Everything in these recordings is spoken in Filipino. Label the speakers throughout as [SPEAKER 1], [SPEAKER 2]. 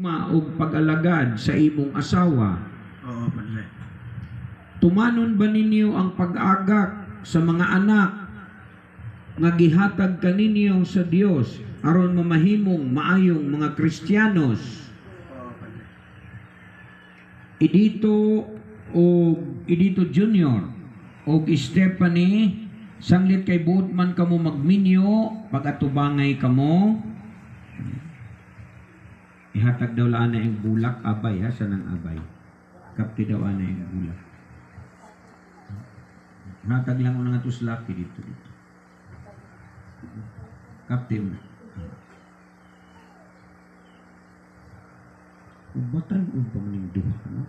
[SPEAKER 1] og pag-alagad sa imong asawa.
[SPEAKER 2] Oo, Padre.
[SPEAKER 1] Tumanon ba ninyo ang pag-agak sa mga anak nga gihatag kaninyo sa Dios aron mamahimong maayong mga Kristiyanos?
[SPEAKER 2] Oo, Padre.
[SPEAKER 1] Idito Junior og Stephanie, sanglit kay buot man kamo magminyo, pagatubangay kamo. Ihatag daw laan na yung bulak, abay ha, sanang abay. Kapti daw na yung bulak. Hatag lang ko na nga ito slaki dito. Kapti mo. Ubatan mo pa maning duha, no?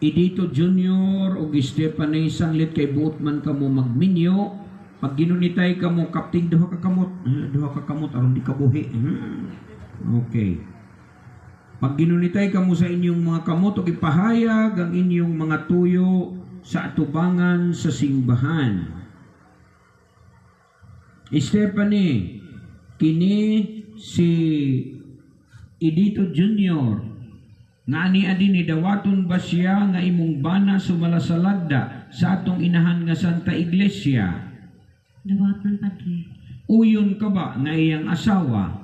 [SPEAKER 1] Idito Junior o Stephanie, sanglit kay buot man kamo magminyo. Pag ginunitay ka mo, kapting duha ka kamot, aron di ka buhi. Okay. Pag ginunitay ka mo sa inyong mga kamot, o ipahayag ang inyong mga tuyo sa atubangan sa simbahan. Stephanie, kini si Idito Junior, nga ani adini dawaton ba siya nga imong bana sumalasalagda sa atong inahan nga Santa Iglesia?
[SPEAKER 3] Dawaton, Padre.
[SPEAKER 1] Uyon ka ba nga iyang asawa?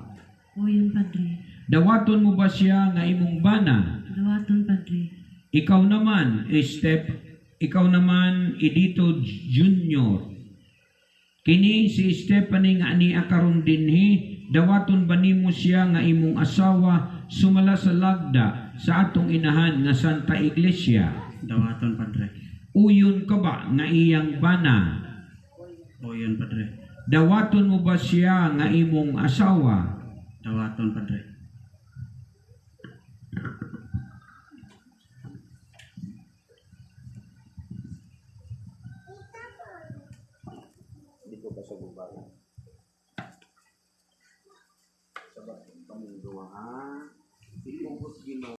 [SPEAKER 3] Uyon, Padre.
[SPEAKER 1] Dawaton mo ba siya nga imong bana?
[SPEAKER 3] Dawaton, Padre.
[SPEAKER 1] Ikaw naman, Idito Junior. Kini si Stephanie nga ani akaron dinhi, dawaton ba nimo siya nga imong asawa sumalasalagda sa atong inahan nga Santa Iglesia?
[SPEAKER 2] Dawaton, Padre.
[SPEAKER 1] Uyon ka ba nga iyang bana?
[SPEAKER 2] Oo, yun, Padre.
[SPEAKER 1] Dawaton mo ba siya nga imong asawa?
[SPEAKER 2] Dawaton, Padre.
[SPEAKER 1] Dito ka sa bubay. Sa pamunduhan.